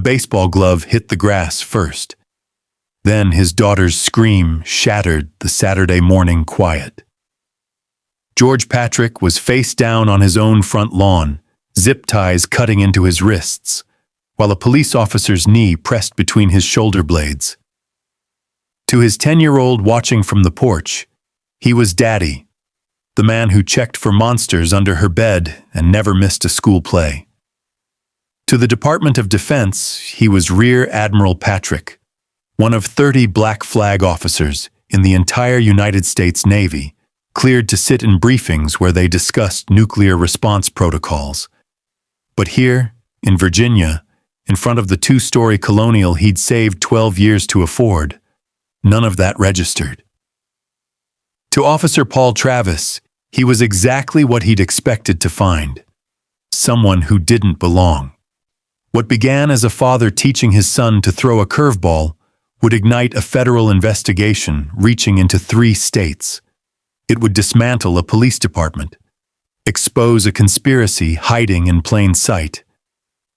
baseball glove hit the grass first. Then his daughter's scream shattered the Saturday morning quiet. George Patrick was face down on his own front lawn, zip ties cutting into his wrists, while a police officer's knee pressed between his shoulder blades. To his 10-year-old watching from the porch, he was Daddy, the man who checked for monsters under her bed and never missed a school play. To the Department of Defense, he was Rear Admiral Patrick, one of 30 black flag officers in the entire United States Navy, cleared to sit in briefings where they discussed nuclear response protocols. But here, in Virginia, in front of the 2-story colonial he'd saved 12 years to afford, none of that registered. To Officer Paul Travis, he was exactly what he'd expected to find: someone who didn't belong. What began as a father teaching his son to throw a curveball would ignite a federal investigation reaching into 3 states. It would dismantle a police department, expose a conspiracy hiding in plain sight,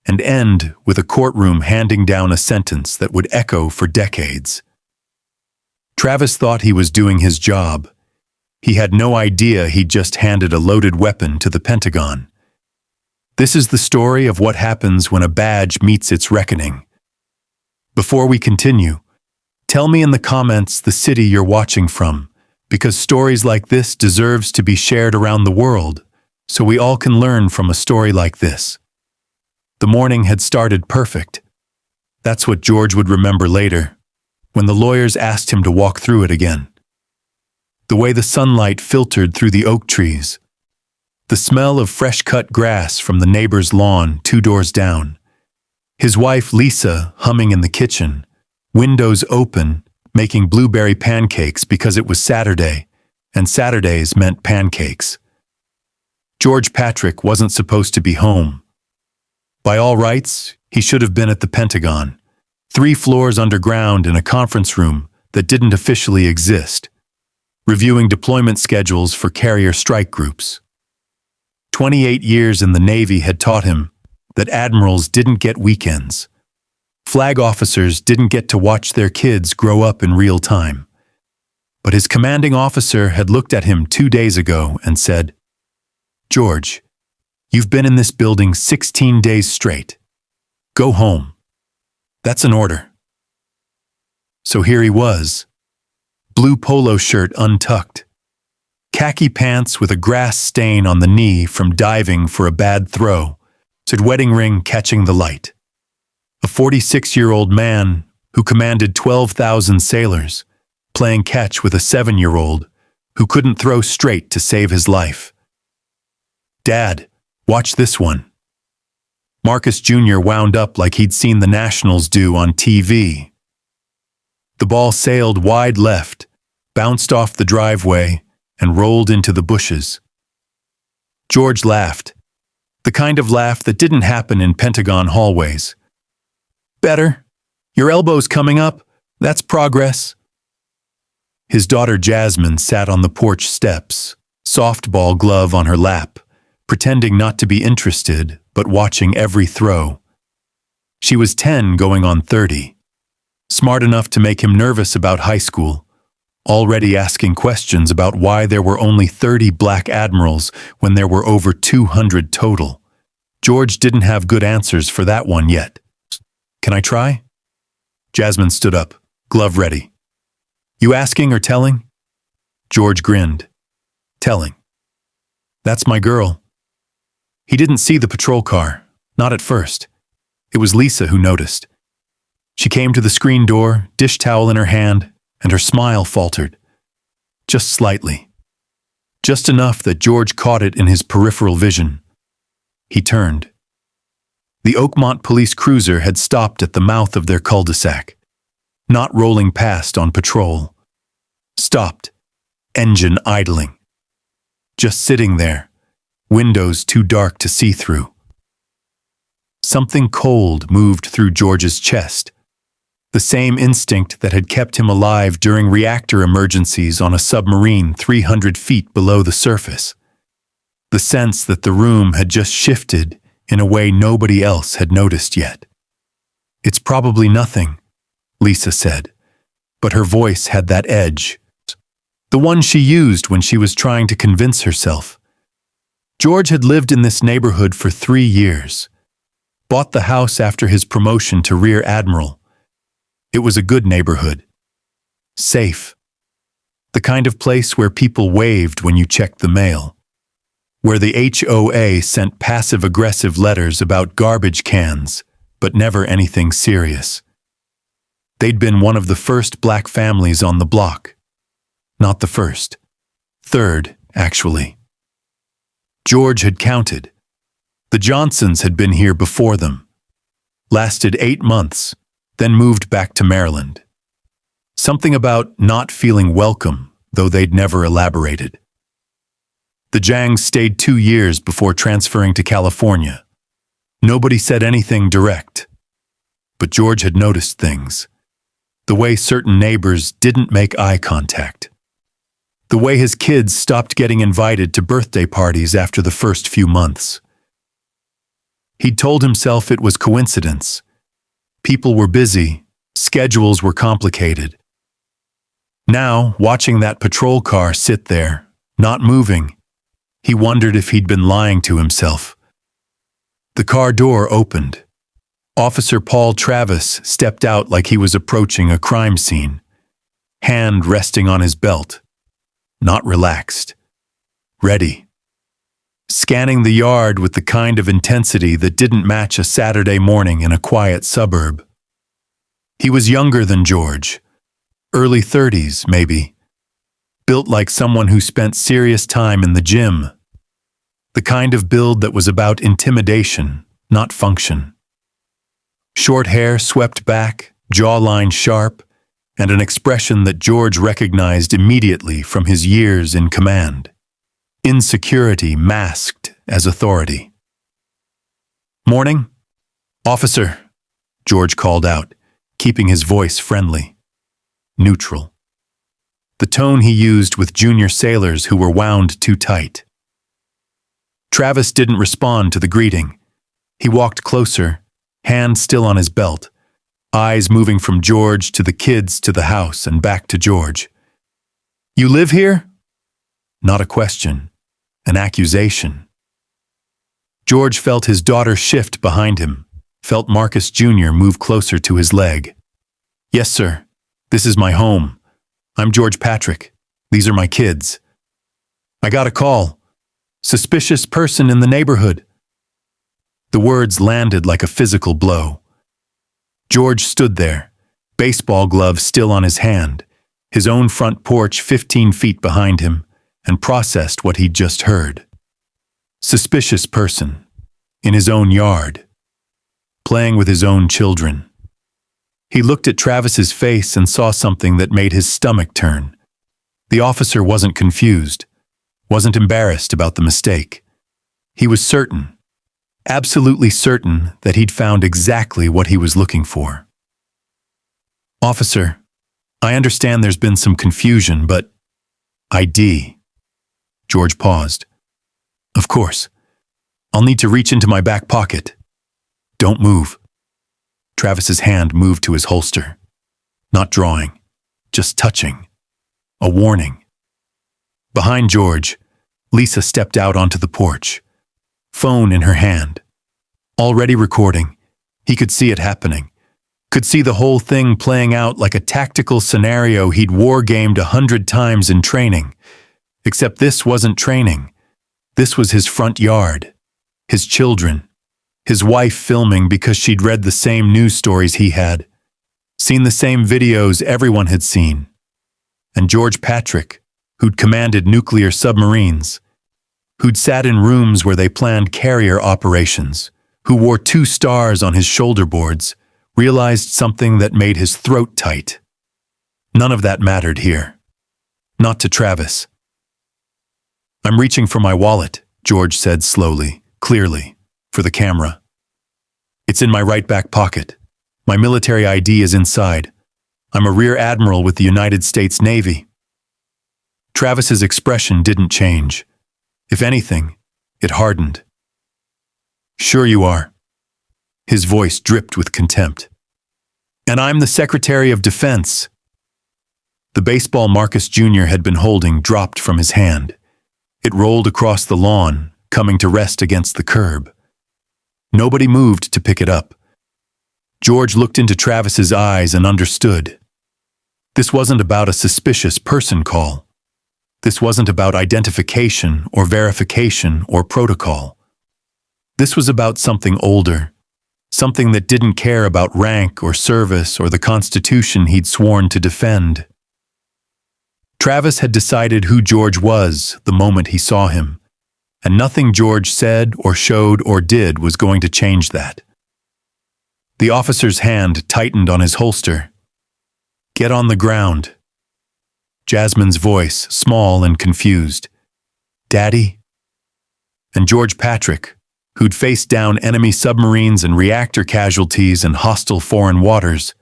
and end with a courtroom handing down a sentence that would echo for decades. Travis thought he was doing his job. He had no idea he'd just handed a loaded weapon to the Pentagon. This is the story of what happens when a badge meets its reckoning. Before we continue, tell me in the comments the city you're watching from, because stories like this deserves to be shared around the world, so we all can learn from a story like this. The morning had started perfect. That's what George would remember later, when the lawyers asked him to walk through it again. The way the sunlight filtered through the oak trees, the smell of fresh-cut grass from the neighbor's lawn 2 doors down, his wife Lisa humming in the kitchen, windows open, making blueberry pancakes because it was Saturday, and Saturdays meant pancakes. George Patrick wasn't supposed to be home. By all rights, he should have been at the Pentagon, 3 floors underground in a conference room that didn't officially exist, reviewing deployment schedules for carrier strike groups. 28 years in the Navy had taught him that admirals didn't get weekends. Flag officers didn't get to watch their kids grow up in real time. But his commanding officer had looked at him 2 days ago and said, "George, you've been in this building 16 days straight. Go home. That's an order." So here he was, blue polo shirt untucked, khaki pants with a grass stain on the knee from diving for a bad throw, said wedding ring catching the light. A 46-year-old man who commanded 12,000 sailors, playing catch with a 7-year-old who couldn't throw straight to save his life. "Dad, watch this one." Marcus Jr. wound up like he'd seen the Nationals do on TV. The ball sailed wide left, bounced off the driveway, and rolled into the bushes. George laughed, the kind of laugh that didn't happen in Pentagon hallways. "Better. Your elbow's coming up. That's progress." His daughter Jasmine sat on the porch steps, softball glove on her lap, pretending not to be interested but watching every throw. She was 10 going on 30, smart enough to make him nervous about high school, already asking questions about why there were only 30 Black Admirals when there were over 200 total. George didn't have good answers for that one yet. "Can I try?" Jasmine stood up, glove ready. "You asking or telling?" George grinned. "Telling." "That's my girl." He didn't see the patrol car, not at first. It was Lisa who noticed. She came to the screen door, dish towel in her hand, and her smile faltered. Just slightly. Just enough that George caught it in his peripheral vision. He turned. The Oakmont police cruiser had stopped at the mouth of their cul-de-sac, not rolling past on patrol. Stopped, engine idling. Just sitting there, windows too dark to see through. Something cold moved through George's chest, the same instinct that had kept him alive during reactor emergencies on a submarine 300 feet below the surface. The sense that the room had just shifted in a way nobody else had noticed yet. probably nothing," Lisa said, but her voice had that edge. The one she used when she was trying to convince herself. George had lived in this neighborhood for 3 years. Bought the house after his promotion to Rear Admiral. It was a good neighborhood. Safe. The kind of place where people waved when you checked the mail. Where the HOA sent passive-aggressive letters about garbage cans, but never anything serious. They'd been one of the first black families on the block. Not the first. Third, actually. George had counted. The Johnsons had been here before them. Lasted 8 months, then moved back to Maryland. Something about not feeling welcome, though they'd never elaborated. The Jangs stayed 2 years before transferring to California. Nobody said anything direct. But George had noticed things. The way certain neighbors didn't make eye contact. The way his kids stopped getting invited to birthday parties after the first few months. He'd told himself it was coincidence. People were busy, schedules were complicated. Now, watching that patrol car sit there, not moving, he wondered if he'd been lying to himself. The car door opened. Officer Paul Travis stepped out like he was approaching a crime scene, hand resting on his belt. Not relaxed. Ready. Scanning the yard with the kind of intensity that didn't match a Saturday morning in a quiet suburb. He was younger than George. Early 30s, maybe. Built like someone who spent serious time in the gym. The kind of build that was about intimidation, not function. Short hair swept back, jawline sharp, and an expression that George recognized immediately from his years in command. Insecurity masked as authority. "Morning, officer," George called out, keeping his voice friendly. Neutral. The tone he used with junior sailors who were wound too tight. Travis didn't respond to the greeting. He walked closer, hand still on his belt, eyes moving from George to the kids to the house and back to George. "You live here?" Not a question, an accusation. George felt his daughter shift behind him, felt Marcus Jr. move closer to his leg. "Yes, sir. This is my home. I'm George Patrick. These are my kids. I got a call. Suspicious person in the neighborhood." The words landed like a physical blow. George stood there, baseball glove still on his hand, his own front porch 15 feet behind him, and processed what he'd just heard. Suspicious person, in his own yard, playing with his own children. He looked at Travis's face and saw something that made his stomach turn. The officer wasn't confused, wasn't embarrassed about the mistake. He was certain, absolutely certain that he'd found exactly what he was looking for. "Officer, I understand there's been some confusion, but ID." George paused. "Of course. I'll need to reach into my back pocket." "Don't move." Travis's hand moved to his holster. Not drawing, just touching. A warning. Behind George, Lisa stepped out onto the porch. Phone in her hand. Already recording. He could see it happening. Could see the whole thing playing out like a tactical scenario he'd war-gamed 100 times in training. Except this wasn't training. This was his front yard. His children. His wife filming because she'd read the same news stories he had. Seen the same videos everyone had seen. And George Patrick, who'd commanded nuclear submarines. Who'd sat in rooms where they planned carrier operations, who wore 2 stars on his shoulder boards, realized something that made his throat tight. None of that mattered here. Not to Travis. "I'm reaching for my wallet," George said slowly, clearly, for the camera. "It's in my right back pocket. My military ID is inside. I'm a Rear Admiral with the United States Navy." Travis's expression didn't change. If anything, it hardened. "Sure you are." His voice dripped with contempt. And I'm the Secretary of Defense. The baseball Marcus Jr. had been holding dropped from his hand. It rolled across the lawn, coming to rest against the curb. Nobody moved to pick it up. George looked into Travis's eyes and understood. This wasn't about a suspicious person call. This wasn't about identification or verification or protocol. This was about something older, something that didn't care about rank or service or the Constitution he'd sworn to defend. Travis had decided who George was the moment he saw him, and nothing George said or showed or did was going to change that. The officer's hand tightened on his holster. "Get on the ground." Jasmine's voice, small and confused. "Daddy?" And George Patrick, who'd faced down enemy submarines and reactor casualties in hostile foreign waters,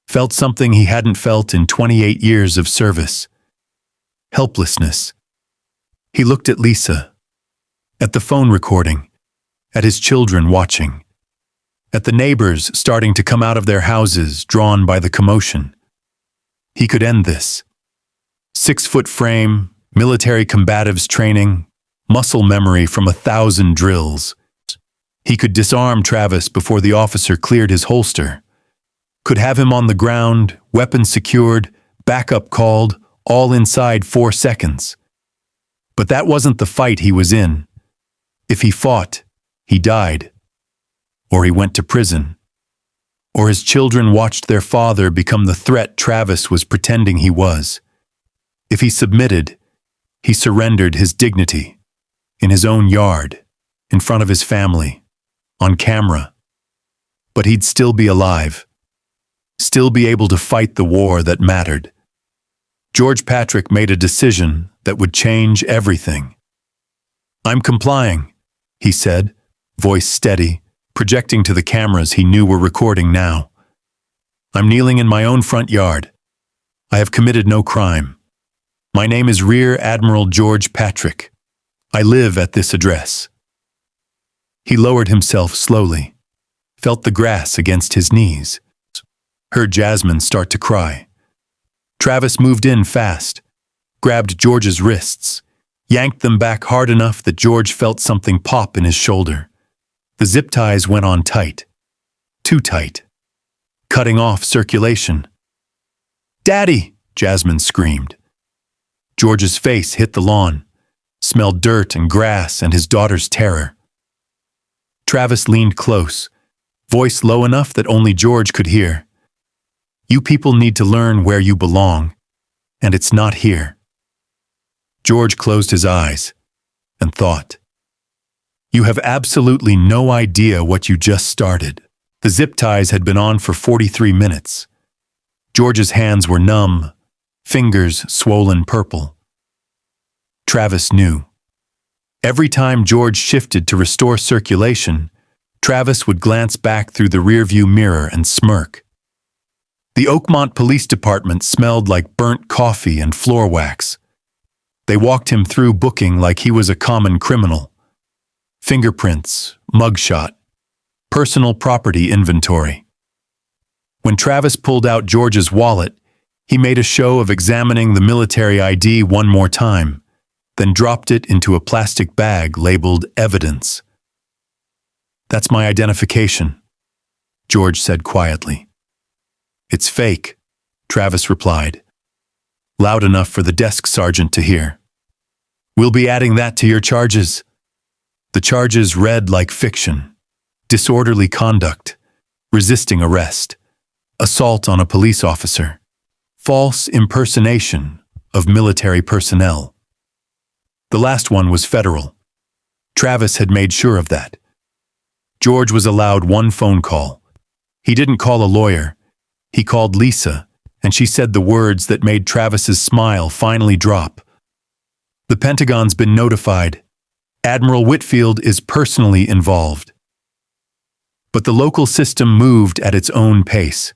felt something he hadn't felt in 28 years of service. Helplessness. He looked at Lisa, at the phone recording, at his children watching, at the neighbors starting to come out of their houses, drawn by the commotion. He could end this. 6-foot frame, military combatives training, muscle memory from 1,000 drills. He could disarm Travis before the officer cleared his holster. Could have him on the ground, weapons secured, backup called, all inside 4 seconds. But that wasn't the fight he was in. If he fought, he died. Or he went to prison. Or his children watched their father become the threat Travis was pretending he was. If he submitted, he surrendered his dignity. In his own yard, in front of his family, on camera. But he'd still be alive. Still be able to fight the war that mattered. George Patrick made a decision that would change everything. "I'm complying," he said, voice steady, projecting to the cameras he knew were recording now. "I'm kneeling in my own front yard. I have committed no crime. My name is Rear Admiral George Patrick. I live at this address." He lowered himself slowly, felt the grass against his knees, heard Jasmine start to cry. Travis moved in fast, grabbed George's wrists, yanked them back hard enough that George felt something pop in his shoulder. The zip ties went on tight, too tight, cutting off circulation. "Daddy!" Jasmine screamed. George's face hit the lawn, smelled dirt and grass and his daughter's terror. Travis leaned close, voice low enough that only George could hear. "You people need to learn where you belong, and it's not here." George closed his eyes and thought. "You have absolutely no idea what you just started." The zip ties had been on for 43 minutes. George's hands were numb, fingers swollen purple. Travis knew. Every time George shifted to restore circulation, Travis would glance back through the rearview mirror and smirk. The Oakmont Police Department smelled like burnt coffee and floor wax. They walked him through booking like he was a common criminal. Fingerprints, mugshot, personal property inventory. When Travis pulled out George's wallet, he made a show of examining the military ID one more time, then dropped it into a plastic bag labeled evidence. "That's my identification," George said quietly. "It's fake," Travis replied, loud enough for the desk sergeant to hear. "We'll be adding that to your charges." The charges read like fiction: disorderly conduct, resisting arrest, assault on a police officer, false impersonation of military personnel. The last one was federal. Travis had made sure of that. George was allowed one phone call. He didn't call a lawyer. He called Lisa, and she said the words that made Travis's smile finally drop. "The Pentagon's been notified. Admiral Whitfield is personally involved." But the local system moved at its own pace.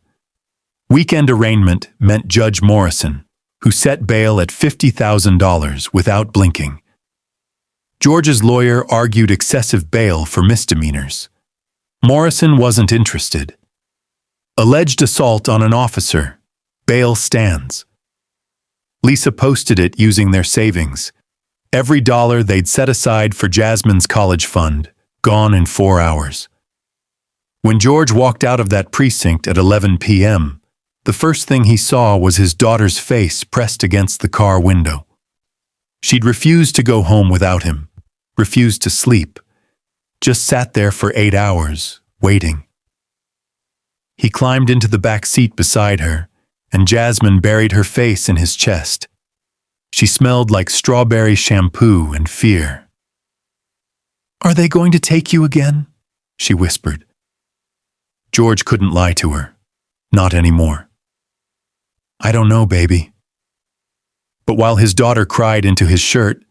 Weekend arraignment meant Judge Morrison, who set bail at $50,000 without blinking. George's lawyer argued excessive bail for misdemeanors. Morrison wasn't interested. Alleged assault on an officer. Bail stands. Lisa posted it using their savings. Every dollar they'd set aside for Jasmine's college fund, gone in 4 hours. When George walked out of that precinct at 11 p.m., the first thing he saw was his daughter's face pressed against the car window. She'd refused to go home without him, refused to sleep, just sat there for 8 hours, waiting. He climbed into the back seat beside her, and Jasmine buried her face in his chest. She smelled like strawberry shampoo and fear. "Are they going to take you again?" she whispered. George couldn't lie to her. Not anymore. "I don't know, baby." But while his daughter cried into his shirt,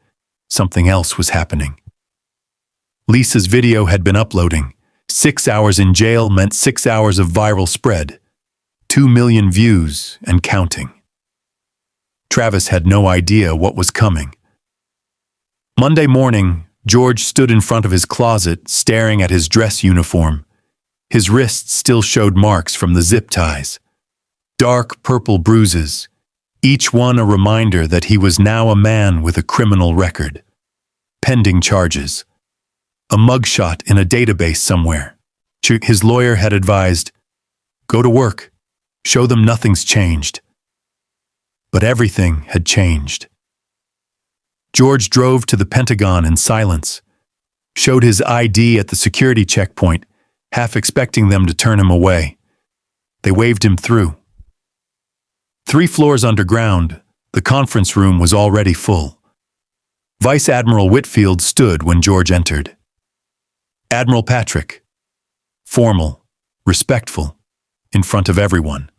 something else was happening. Lisa's video had been uploading. 6 hours in jail meant 6 hours of viral spread. 2 million views and counting. Travis had no idea what was coming. Monday morning, George stood in front of his closet, staring at his dress uniform. His wrists still showed marks from the zip ties. Dark purple bruises, each one a reminder that he was now a man with a criminal record. Pending charges. A mugshot in a database somewhere. His lawyer had advised, "Go to work. Show them nothing's changed." But everything had changed. George drove to the Pentagon in silence, showed his ID at the security checkpoint, half expecting them to turn him away. They waved him through. 3 floors underground, the conference room was already full. Vice Admiral Whitfield stood when George entered. Admiral Patrick. Formal, respectful, in front of everyone.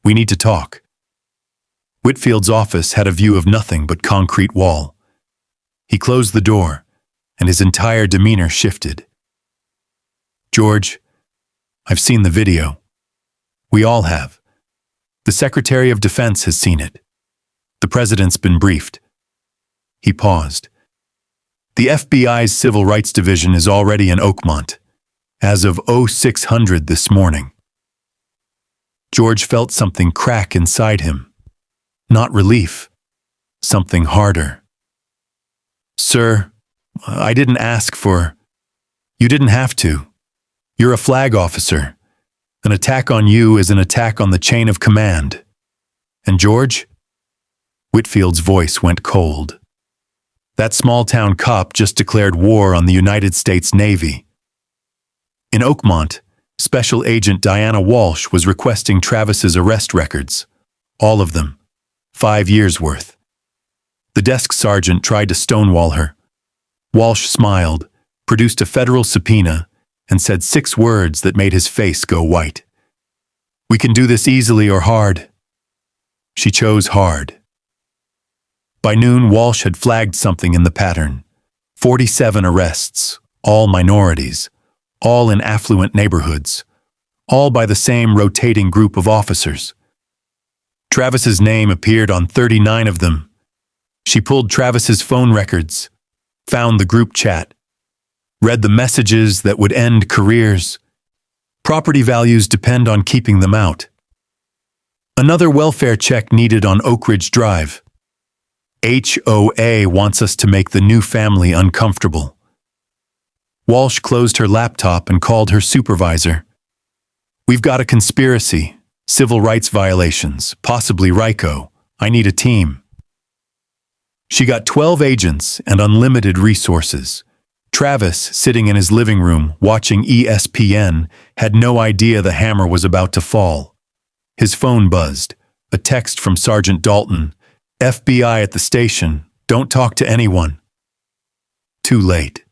"We need to talk." Whitfield's office had a view of nothing but concrete wall. He closed the door, and his entire demeanor shifted. "George, I've seen the video. We all have. The Secretary of Defense has seen it. The President's been briefed." He paused. "The FBI's Civil Rights Division is already in Oakmont, as of 0600 this morning." George felt something crack inside him. Not relief. Something harder. "Sir, I didn't ask for—" "You didn't have to. You're a flag officer. An attack on you is an attack on the chain of command. And George?" Whitfield's voice went cold. "That small-town cop just declared war on the United States Navy. In Oakmont, Special Agent Diana Walsh was requesting Travis's arrest records. All of them. 5 years' worth. The desk sergeant tried to stonewall her. Walsh smiled, produced a federal subpoena, and said 6 words that made his face go white. "We can do this easily or hard." She chose hard. By noon, Walsh had flagged something in the pattern. 47 arrests, all minorities, all in affluent neighborhoods, all by the same rotating group of officers. Travis's name appeared on 39 of them. She pulled Travis's phone records, found the group chat, read the messages that would end careers. Property values depend on keeping them out. Another welfare check needed on Oak Ridge Drive. HOA wants us to make the new family uncomfortable. Walsh closed her laptop and called her supervisor. "We've got a conspiracy, civil rights violations, possibly RICO. I need a team." She got 12 agents and unlimited resources. Travis, sitting in his living room, watching ESPN, had no idea the hammer was about to fall. His phone buzzed. A text from Sergeant Dalton. "FBI at the station. Don't talk to anyone." Too late.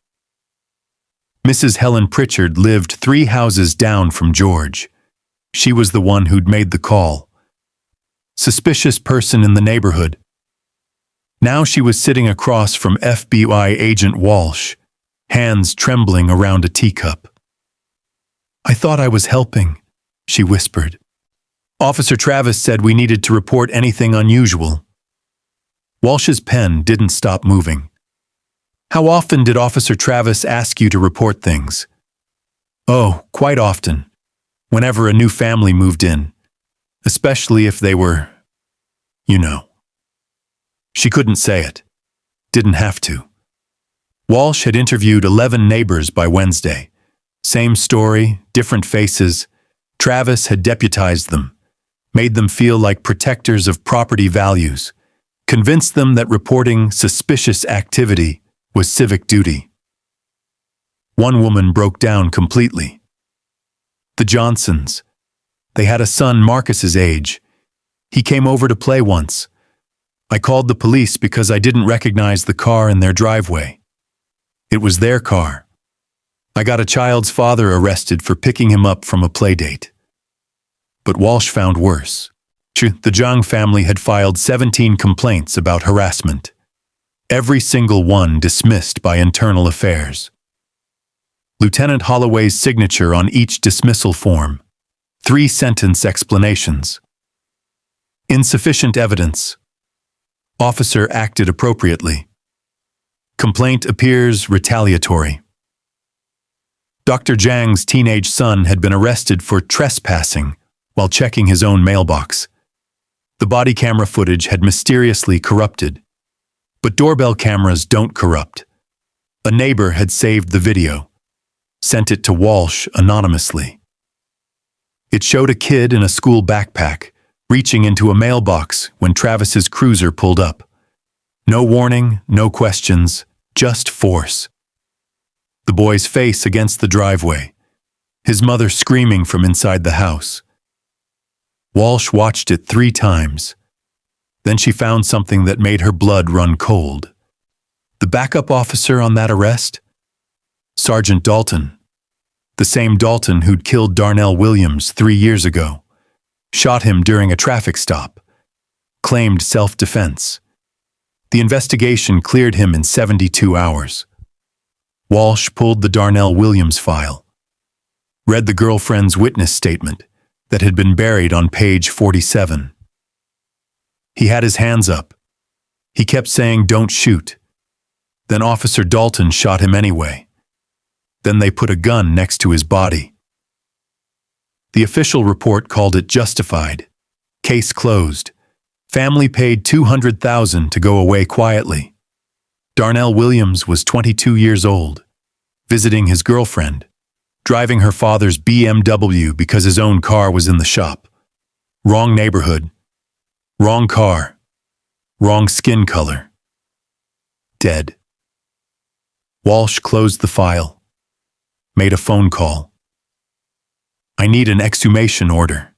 Mrs. Helen Pritchard lived 3 houses down from George. She was the one who'd made the call. Suspicious person in the neighborhood. Now she was sitting across from FBI agent Walsh, hands trembling around a teacup. "I thought I was helping," she whispered. "Officer Travis said we needed to report anything unusual." Walsh's pen didn't stop moving. "How often did Officer Travis ask you to report things?" "Oh, quite often. whenever a new family moved in, especially if they were, you know. She couldn't say it. Didn't have to. Walsh had interviewed 11 neighbors by Wednesday. Same story, different faces. Travis had deputized them, made them feel like protectors of property values, convinced them that reporting suspicious activity was civic duty. One woman broke down completely. The Johnsons. They had a son Marcus's age. He came over to play once. I called the police because I didn't recognize the car in their driveway. It was their car. I got a child's father arrested for picking him up from a play date. But Walsh found worse. The Zhang family had filed 17 complaints about harassment. Every single one dismissed by internal affairs. Lieutenant Holloway's signature on each dismissal form. 3-sentence explanations. Insufficient evidence. Officer acted appropriately. Complaint appears retaliatory. Dr. Zhang's teenage son had been arrested for trespassing while checking his own mailbox. The body camera footage had mysteriously corrupted. But doorbell cameras don't corrupt. A neighbor had saved the video, sent it to Walsh anonymously. It showed a kid in a school backpack reaching into a mailbox when Travis's cruiser pulled up. No warning, no questions, just force. The boy's face against the driveway, his mother screaming from inside the house. Walsh watched it 3 times. Then she found something that made her blood run cold. The backup officer on that arrest? Sergeant Dalton. The same Dalton who'd killed Darnell Williams 3 years ago. Shot him during a traffic stop. Claimed self-defense. The investigation cleared him in 72 hours. Walsh pulled the Darnell Williams file. Read the girlfriend's witness statement that had been buried on page 47. He had his hands up. He kept saying, "Don't shoot." Then Officer Dalton shot him anyway. Then they put a gun next to his body. The official report called it justified. Case closed. Family paid $200,000 to go away quietly. Darnell Williams was 22 years old, visiting his girlfriend, driving her father's BMW because his own car was in the shop. Wrong neighborhood. Wrong car. Wrong skin color. Dead. Walsh closed the file. Made a phone call. I need an exhumation order.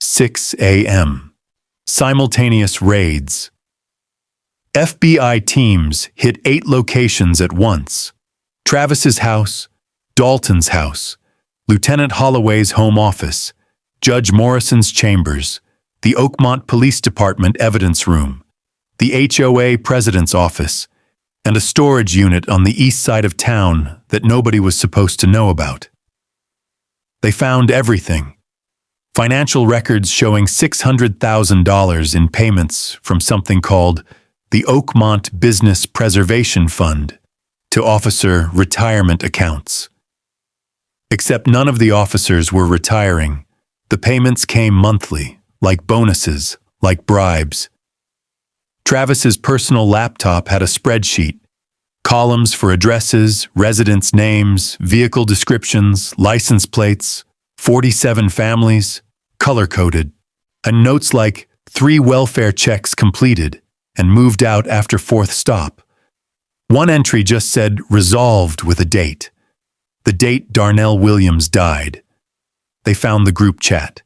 6 a.m. Simultaneous raids. FBI teams hit 8 locations at once. Travis's house, Dalton's house, Lieutenant Holloway's home office, Judge Morrison's chambers, the Oakmont Police Department evidence room, the HOA president's office, and a storage unit on the east side of town that nobody was supposed to know about. They found everything. Financial records showing $600,000 in payments from something called the Oakmont Business Preservation Fund to officer retirement accounts. Except none of the officers were retiring. The payments came monthly, like bonuses, like bribes. Travis's personal laptop had a spreadsheet, columns for addresses, residents' names, vehicle descriptions, license plates, 47 families, color-coded, and notes like 3 welfare checks completed and moved out after 4th stop. One entry just said resolved with a date. The date Darnell Williams died. They found the group chat.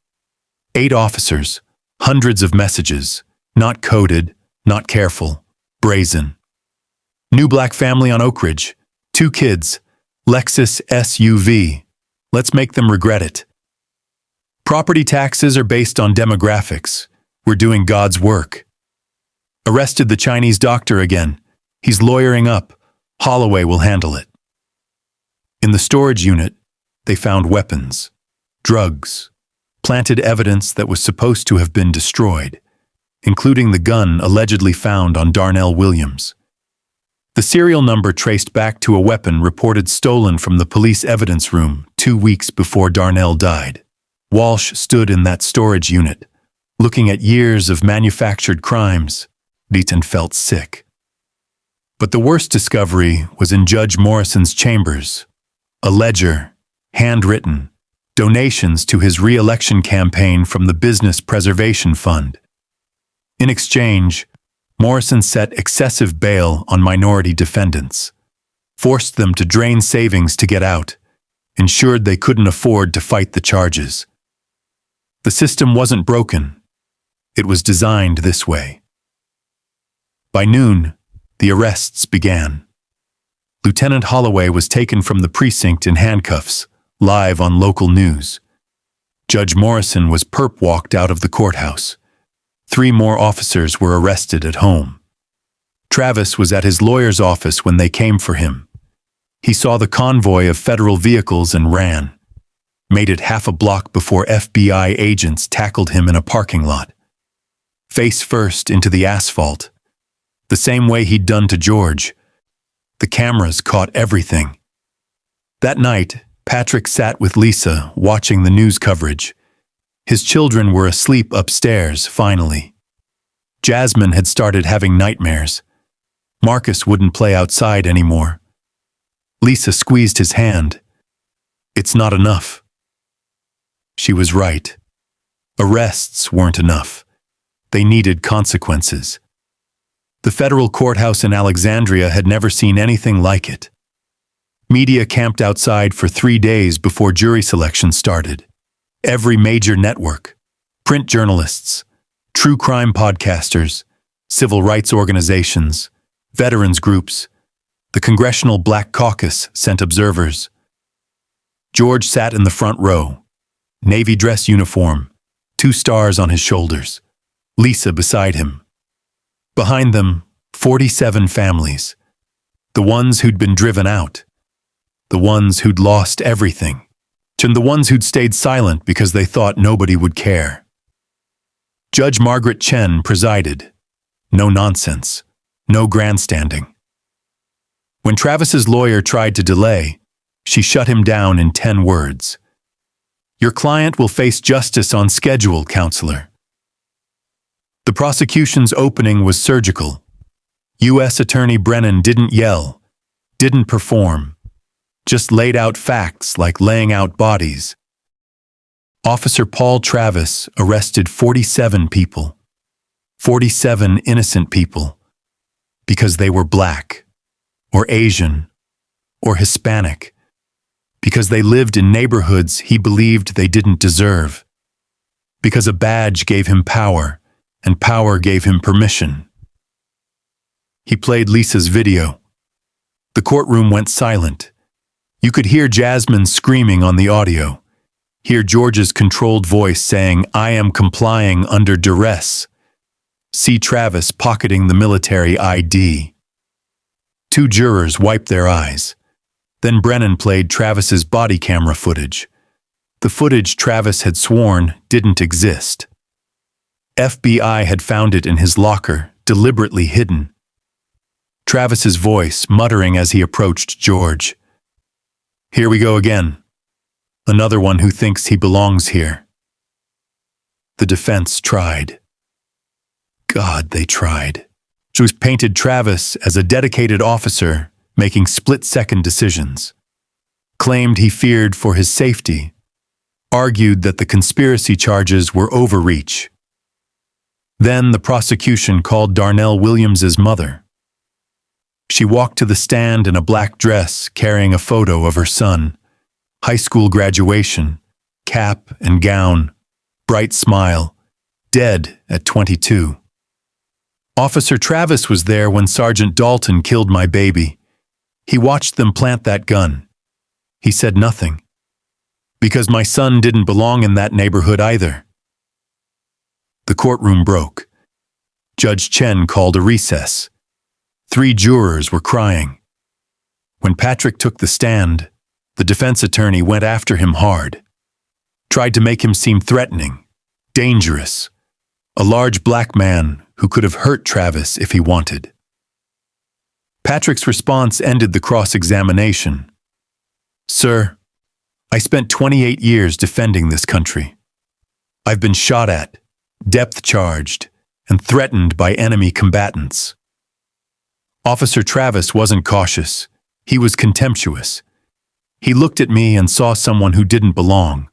8 officers, hundreds of messages, not coded, not careful, brazen. New black family on Oak Ridge, 2 kids, Lexus SUV. Let's make them regret it. Property taxes are based on demographics. We're doing God's work. Arrested the Chinese doctor again. He's lawyering up. Holloway will handle it. In the storage unit, they found weapons, drugs, planted evidence that was supposed to have been destroyed, including the gun allegedly found on Darnell Williams. The serial number traced back to a weapon reported stolen from the police evidence room 2 weeks before Darnell died. Walsh stood in that storage unit, looking at years of manufactured crimes, and felt sick. But the worst discovery was in Judge Morrison's chambers. A ledger, handwritten, donations to his re-election campaign from the Business Preservation Fund. In exchange, Morrison set excessive bail on minority defendants, forced them to drain savings to get out, ensured they couldn't afford to fight the charges. The system wasn't broken. It was designed this way. By noon, the arrests began. Lieutenant Holloway was taken from the precinct in handcuffs, live on local news. Judge Morrison was perp-walked out of the courthouse. 3 more officers were arrested at home. Travis was at his lawyer's office when they came for him. He saw the convoy of federal vehicles and ran. Made it half a block before FBI agents tackled him in a parking lot. Face first into the asphalt, the same way he'd done to George. The cameras caught everything. That night, Patrick sat with Lisa, watching the news coverage. His children were asleep upstairs, finally. Jasmine had started having nightmares. Marcus wouldn't play outside anymore. Lisa squeezed his hand. It's not enough. She was right. Arrests weren't enough. They needed consequences. The federal courthouse in Alexandria had never seen anything like it. Media camped outside for 3 days before jury selection started. Every major network, print journalists, true crime podcasters, civil rights organizations, veterans groups, the Congressional Black Caucus sent observers. George sat in the front row, navy dress uniform, 2 stars on his shoulders, Lisa beside him. Behind them, 47 families, the ones who'd been driven out, the ones who'd lost everything, and the ones who'd stayed silent because they thought nobody would care. Judge Margaret Chen presided. No nonsense. No grandstanding. When Travis's lawyer tried to delay, she shut him down in 10 words. Your client will face justice on schedule, counselor. The prosecution's opening was surgical. U.S. Attorney Brennan didn't yell, didn't perform, just laid out facts like laying out bodies. Officer Paul Travis arrested 47 people, 47 innocent people, because they were black, or Asian, or Hispanic, because they lived in neighborhoods he believed they didn't deserve, because a badge gave him power, and power gave him permission. He played Lisa's video. The courtroom went silent. You could hear Jasmine screaming on the audio, hear George's controlled voice saying, I am complying under duress. See Travis pocketing the military ID. 2 jurors wiped their eyes. Then Brennan played Travis's body camera footage. The footage Travis had sworn didn't exist. FBI had found it in his locker, deliberately hidden. Travis's voice muttering as he approached George. Here we go again. Another one who thinks he belongs here. The defense tried. God, they tried. She painted Travis as a dedicated officer making split-second decisions. Claimed he feared for his safety. Argued that the conspiracy charges were overreach. Then the prosecution called Darnell Williams's mother. She walked to the stand in a black dress carrying a photo of her son. High school graduation, cap and gown, bright smile, dead at 22. Officer Travis was there when Sergeant Dalton killed my baby. He watched them plant that gun. He said nothing. Because my son didn't belong in that neighborhood either. The courtroom broke. Judge Chen called a recess. 3 jurors were crying. When Patrick took the stand, the defense attorney went after him hard. Tried to make him seem threatening, dangerous, a large black man who could have hurt Travis if he wanted. Patrick's response ended the cross-examination. "Sir, I spent 28 years defending this country. I've been shot at, depth-charged, and threatened by enemy combatants." Officer Travis wasn't cautious. He was contemptuous. He looked at me and saw someone who didn't belong.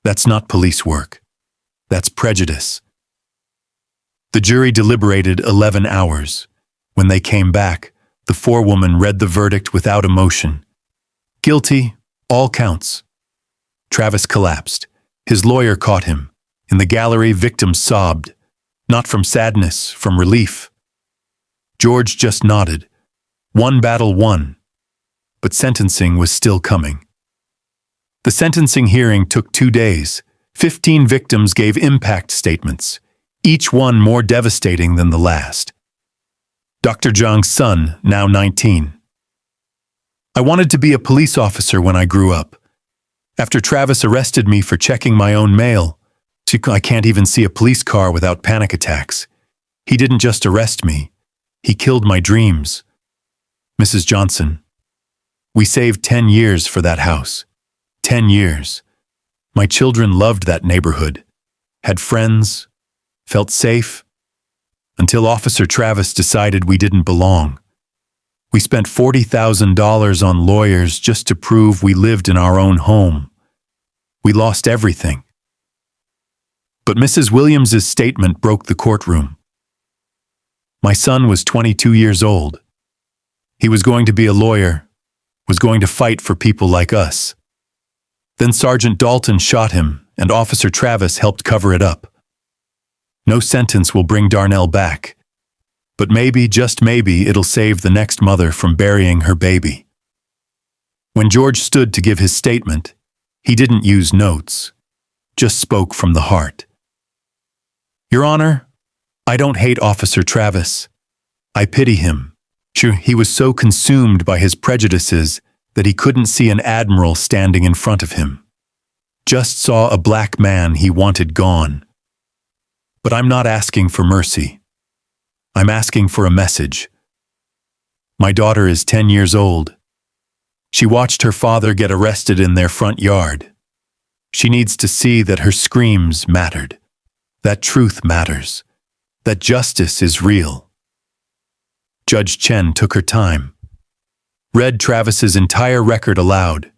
That's not police work. That's prejudice. The jury deliberated 11 hours. When they came back, the forewoman read the verdict without emotion. Guilty, all counts. Travis collapsed. His lawyer caught him. In the gallery, victims sobbed. Not from sadness, from relief. George just nodded. One battle won. But sentencing was still coming. The sentencing hearing took 2 days. 15 victims gave impact statements, each one more devastating than the last. Dr. Zhang's son, now 19. "I wanted to be a police officer when I grew up. After Travis arrested me for checking my own mail, I can't even see a police car without panic attacks. He didn't just arrest me, he killed my dreams. Mrs. Johnson, we saved 10 years for that house. 10 years. My children loved that neighborhood, had friends, felt safe, until Officer Travis decided we didn't belong. We spent $40,000 on lawyers just to prove we lived in our own home. We lost everything." But Mrs. Williams's statement broke the courtroom. My son was 22 years old. He was going to be a lawyer, was going to fight for people like us. Then Sergeant Dalton shot him, and Officer Travis helped cover it up. No sentence will bring Darnell back, but maybe, just maybe, it'll save the next mother from burying her baby. When George stood to give his statement, he didn't use notes, just spoke from the heart. "Your Honor, I don't hate Officer Travis. I pity him. Sure, he was so consumed by his prejudices that he couldn't see an admiral standing in front of him. Just saw a black man he wanted gone. But I'm not asking for mercy. I'm asking for a message. My daughter is 10 years old. She watched her father get arrested in their front yard. She needs to see that her screams mattered, that truth matters, that justice is real." Judge Chen took her time, read Travis's entire record aloud.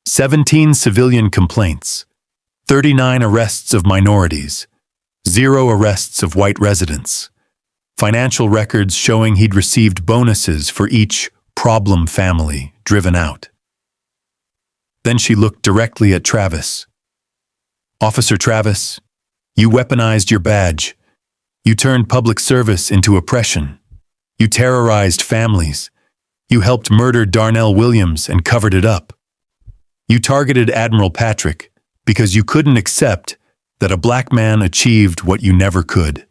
17 civilian complaints, 39 arrests of minorities, 0 arrests of white residents, financial records showing he'd received bonuses for each problem family driven out. Then she looked directly at Travis. "Officer Travis, you weaponized your badge. You turned public service into oppression. You terrorized families. You helped murder Darnell Williams and covered it up. You targeted Admiral Patrick because you couldn't accept that a black man achieved what you never could.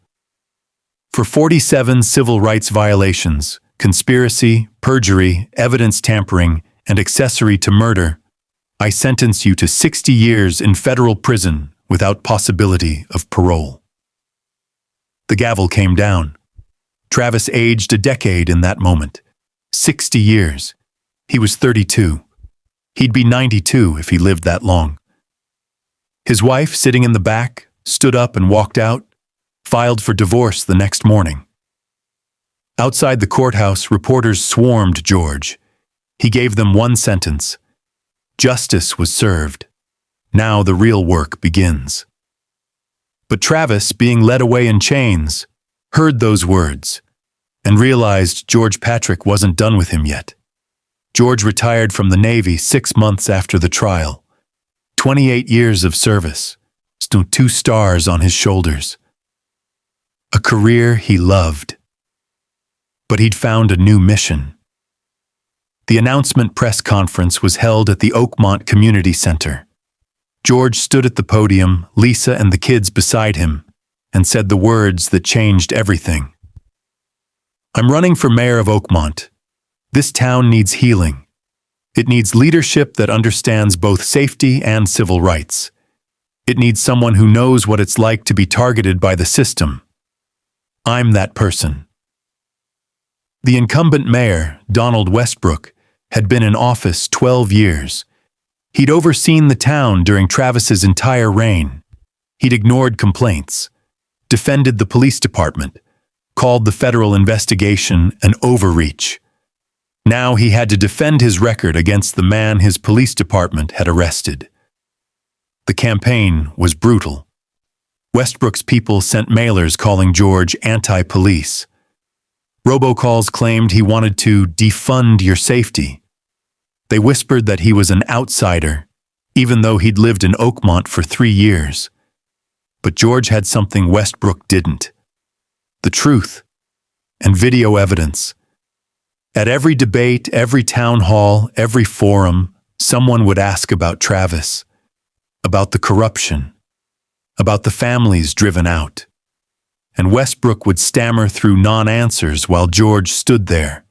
For 47 civil rights violations, conspiracy, perjury, evidence tampering, and accessory to murder, I sentence you to 60 years in federal prison without possibility of parole." The gavel came down. Travis aged a decade in that moment. 60 years. He was 32. He'd be 92 if he lived that long. His wife, sitting in the back, stood up and walked out, filed for divorce the next morning. Outside the courthouse, reporters swarmed George. He gave them one sentence. Justice was served. Now the real work begins. But Travis, being led away in chains, heard those words and realized George Patrick wasn't done with him yet. George retired from the Navy 6 months after the trial. 28 years of service, 2 stars on his shoulders. A career he loved. But he'd found a new mission. The announcement press conference was held at the Oakmont Community Center. George stood at the podium, Lisa and the kids beside him, and said the words that changed everything. "I'm running for mayor of Oakmont. This town needs healing. It needs leadership that understands both safety and civil rights. It needs someone who knows what it's like to be targeted by the system. I'm that person." The incumbent mayor, Donald Westbrook, had been in office 12 years. He'd overseen the town during Travis's entire reign. He'd ignored complaints, defended the police department, called the federal investigation an overreach. Now he had to defend his record against the man his police department had arrested. The campaign was brutal. Westbrook's people sent mailers calling George anti-police. Robocalls claimed he wanted to defund your safety. They whispered that he was an outsider, even though he'd lived in Oakmont for 3 years. But George had something Westbrook didn't: the truth and video evidence. At every debate, every town hall, every forum, someone would ask about Travis, about the corruption, about the families driven out. And Westbrook would stammer through non-answers while George stood there,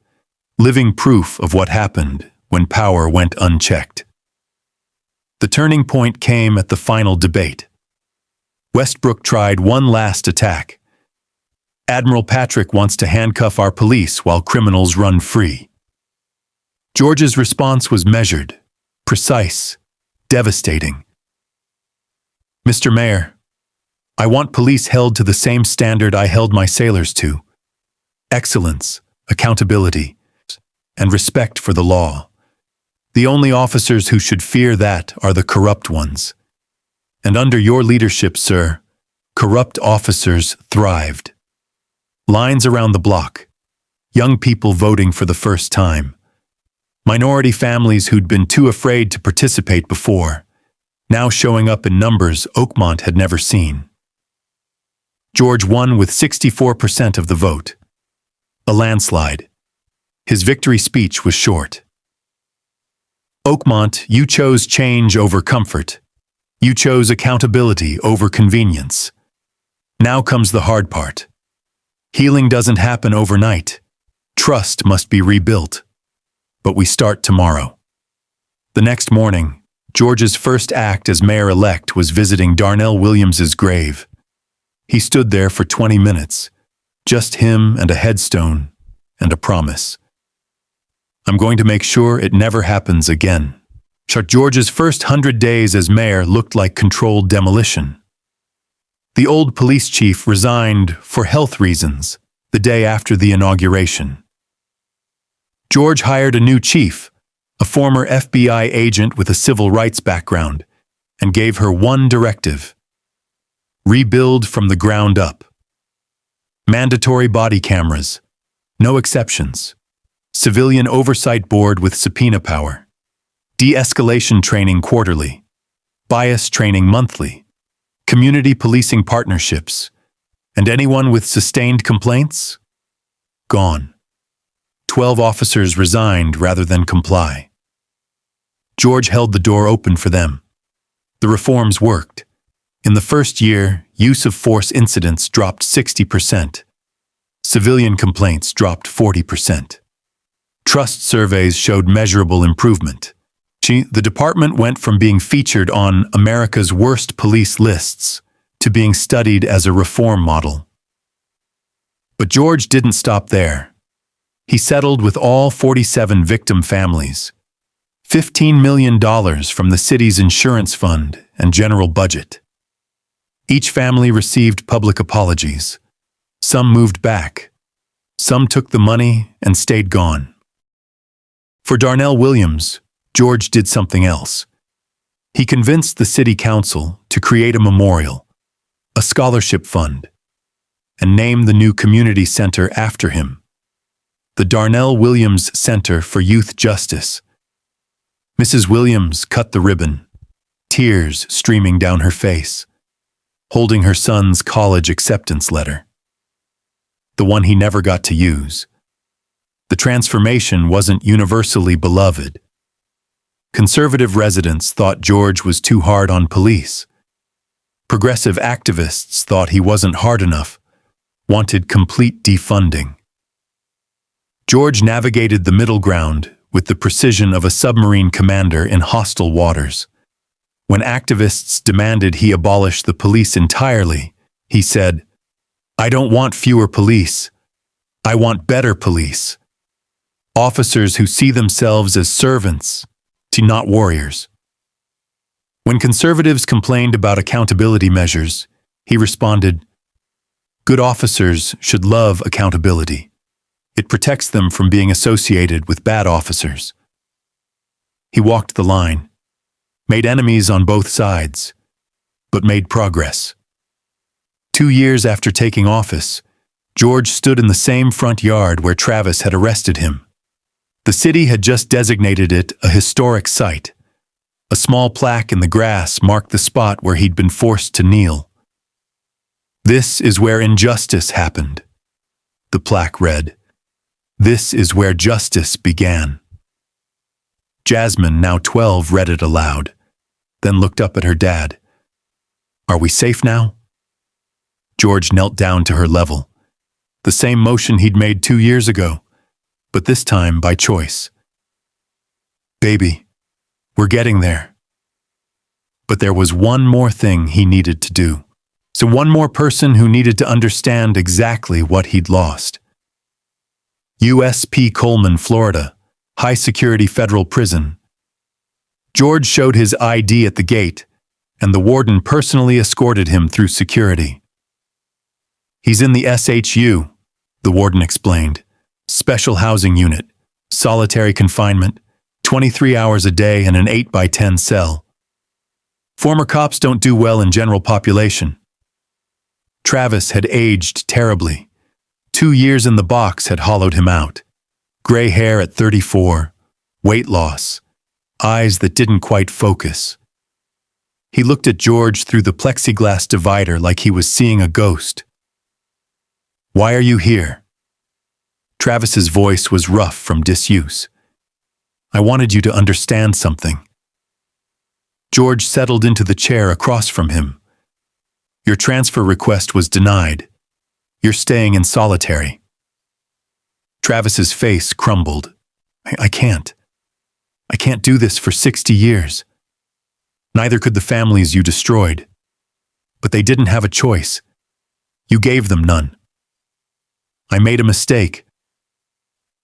living proof of what happened when power went unchecked. The turning point came at the final debate. Westbrook tried one last attack. Admiral Patrick wants to handcuff our police while criminals run free. George's response was measured, precise, devastating. Mr. Mayor, I want police held to the same standard I held my sailors to: excellence, accountability, and respect for the law. The only officers who should fear that are the corrupt ones. And under your leadership, sir, corrupt officers thrived. Lines around the block, young people voting for the first time, minority families who'd been too afraid to participate before, now showing up in numbers Oakmont had never seen. George won with 64% of the vote. A landslide. His victory speech was short. Oakmont, you chose change over comfort. You chose accountability over convenience. Now comes the hard part. Healing doesn't happen overnight. Trust must be rebuilt. But we start tomorrow. The next morning, George's first act as mayor-elect was visiting Darnell Williams's grave. He stood there for 20 minutes, just him and a headstone and a promise. I'm going to make sure it never happens again. George's first 100 days as mayor looked like controlled demolition. The old police chief resigned for health reasons the day after the inauguration. George hired a new chief, a former FBI agent with a civil rights background, and gave her one directive: rebuild from the ground up. Mandatory body cameras, no exceptions. Civilian oversight board with subpoena power. De-escalation training quarterly. Bias training monthly. Community policing partnerships. And anyone with sustained complaints? Gone. 12 officers resigned rather than comply. George held the door open for them. The reforms worked. In the first year, use of force incidents dropped 60%. Civilian complaints dropped 40%. Trust surveys showed measurable improvement. The department went from being featured on America's worst police lists to being studied as a reform model. But George didn't stop there. He settled with all 47 victim families. $15 million from the city's insurance fund and general budget. Each family received public apologies. Some moved back. Some took the money and stayed gone. For Darnell Williams, George did something else. He convinced the city council to create a memorial, a scholarship fund, and name the new community center after him, the Darnell Williams Center for Youth Justice. Mrs. Williams cut the ribbon, tears streaming down her face, holding her son's college acceptance letter, the one he never got to use. The transformation wasn't universally beloved. Conservative residents thought George was too hard on police. Progressive activists thought he wasn't hard enough, wanted complete defunding. George navigated the middle ground with the precision of a submarine commander in hostile waters. When activists demanded he abolish the police entirely, he said, "I don't want fewer police. I want better police. Officers who see themselves as servants, not warriors. When conservatives complained about accountability measures, he responded, "Good officers should love accountability. It protects them from being associated with bad officers." He walked the line, made enemies on both sides, but made progress. 2 years after taking office, George stood in the same front yard where Travis had arrested him. The city had just designated it a historic site. A small plaque in the grass marked the spot where he'd been forced to kneel. "This is where injustice happened," the plaque read. "This is where justice began." Jasmine, now 12, read it aloud, then looked up at her dad. "Are we safe now?" George knelt down to her level. The same motion he'd made 2 years ago, but this time by choice. "Baby, we're getting there." But there was one more thing he needed to do. So one more person who needed to understand exactly what he'd lost. USP Coleman, Florida, high-security federal prison. George showed his ID at the gate, and the warden personally escorted him through security. "He's in the SHU," the warden explained. "Special housing unit, solitary confinement, 23 hours a day in an 8x10 cell. Former cops don't do well in general population." Travis had aged terribly. 2 years in the box had hollowed him out. Gray hair at 34, weight loss, eyes that didn't quite focus. He looked at George through the plexiglass divider like he was seeing a ghost. "Why are you here?" Travis's voice was rough from disuse. "I wanted you to understand something." George settled into the chair across from him. "Your transfer request was denied. You're staying in solitary." Travis's face crumbled. I can't do this for 60 years. Neither could the families you destroyed. But they didn't have a choice. You gave them none. I made a mistake."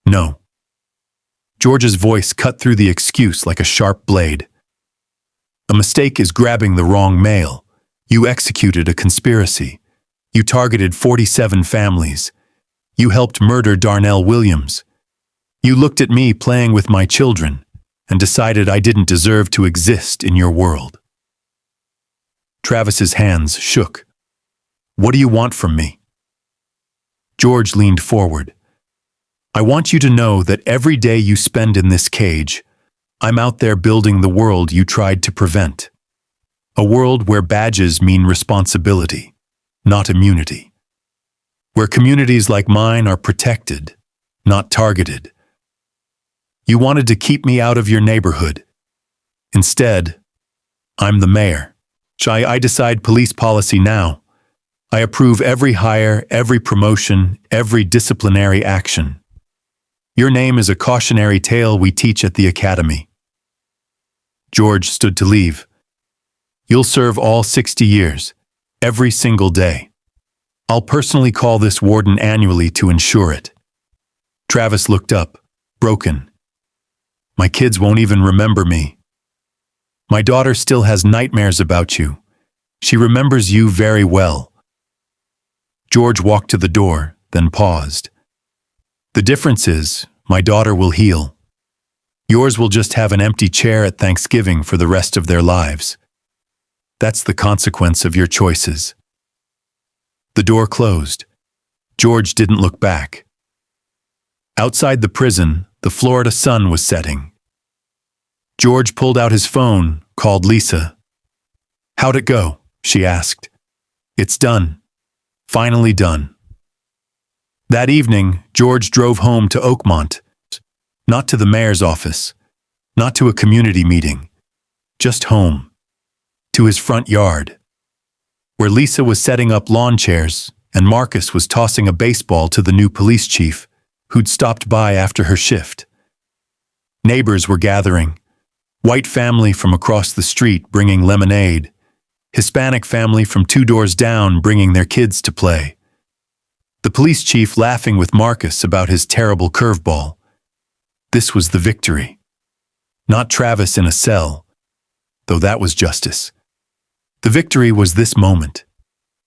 "No." George's voice cut through the excuse like a sharp blade. "A mistake is grabbing the wrong male. You executed a conspiracy. You targeted 47 families. You helped murder Darnell Williams. You looked at me playing with my children and decided I didn't deserve to exist in your world." Travis's hands shook. "What do you want from me?" George leaned forward. "I want you to know that every day you spend in this cage, I'm out there building the world you tried to prevent. A world where badges mean responsibility, not immunity. Where communities like mine are protected, not targeted. You wanted to keep me out of your neighborhood. Instead, I'm the mayor. I decide police policy now. I approve every hire, every promotion, every disciplinary action. Your name is a cautionary tale we teach at the academy." George stood to leave. "You'll serve all 60 years, every single day. I'll personally call this warden annually to ensure it." Travis looked up, broken. "My kids won't even remember me. My daughter still has nightmares about you. She remembers you very well." George walked to the door, then paused. "The difference is, my daughter will heal. Yours will just have an empty chair at Thanksgiving for the rest of their lives. That's the consequence of your choices." The door closed. George didn't look back. Outside the prison, the Florida sun was setting. George pulled out his phone, called Lisa. "How'd it go?" she asked. "It's done. Finally done." That evening, George drove home to Oakmont. Not to the mayor's office. Not to a community meeting. Just home. To his front yard, where Lisa was setting up lawn chairs and Marcus was tossing a baseball to the new police chief, who'd stopped by after her shift. Neighbors were gathering. White family from across the street bringing lemonade. Hispanic family from 2 doors down bringing their kids to play. the police chief laughing with Marcus about his terrible curveball. This was the victory. Not Travis in a cell, though that was justice. The victory was this moment.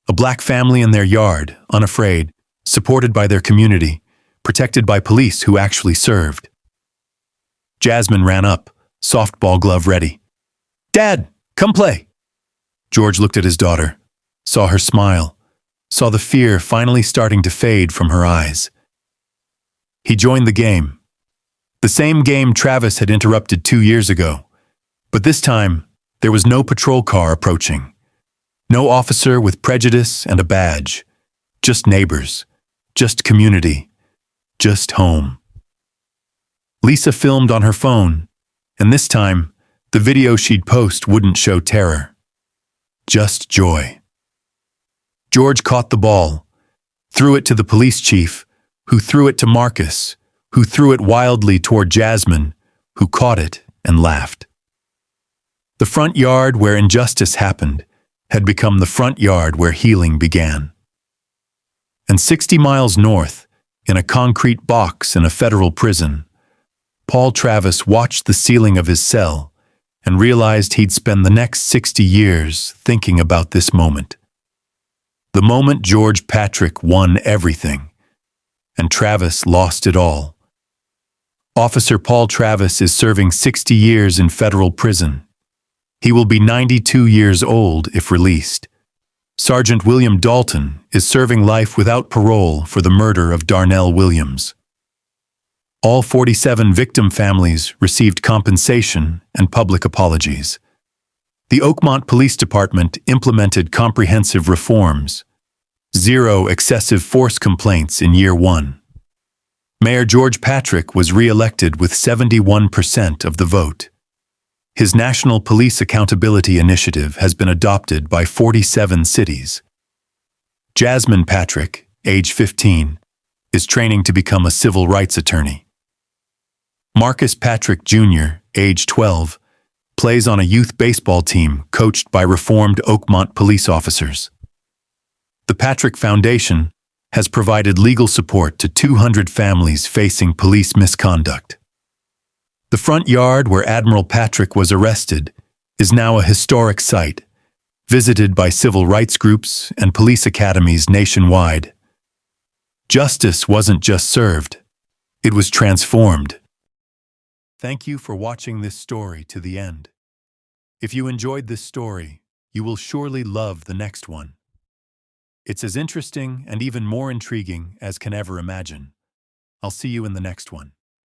A black family in their yard, unafraid, supported by their community, protected by police who actually served. Jasmine ran up, softball glove ready. "Dad, come play." George looked at his daughter, saw her smile, saw the fear finally starting to fade from her eyes. He joined the game. The same game Travis had interrupted 2 years ago. But this time, there was no patrol car approaching. No officer with prejudice and a badge. Just neighbors. Just community. Just home. Lisa filmed on her phone, and this time, the video she'd post wouldn't show terror. Just joy. George caught the ball, threw it to the police chief, who threw it to Marcus, who threw it wildly toward Jasmine, who caught it and laughed. The front yard where injustice happened had become the front yard where healing began. And 60 miles north, in a concrete box in a federal prison, Paul Travis watched the ceiling of his cell and realized he'd spend the next 60 years thinking about this moment. The moment George Patrick won everything, and Travis lost it all. Officer Paul Travis is serving 60 years in federal prison. He will be 92 years old if released. Sergeant William Dalton is serving life without parole for the murder of Darnell Williams. All 47 victim families received compensation and public apologies. The Oakmont Police Department implemented comprehensive reforms. 0 excessive force complaints in year 1. Mayor George Patrick was re-elected with 71% of the vote. His National Police Accountability Initiative has been adopted by 47 cities. Jasmine Patrick, age 15, is training to become a civil rights attorney. Marcus Patrick Jr., age 12, plays on a youth baseball team coached by reformed Oakmont police officers. The Patrick Foundation has provided legal support to 200 families facing police misconduct. The front yard where Admiral Patrick was arrested is now a historic site, visited by civil rights groups and police academies nationwide. Justice wasn't just served, it was transformed. Thank you for watching this story to the end. If you enjoyed this story, you will surely love the next one. It's as interesting and even more intriguing as can ever imagine. I'll see you in the next one.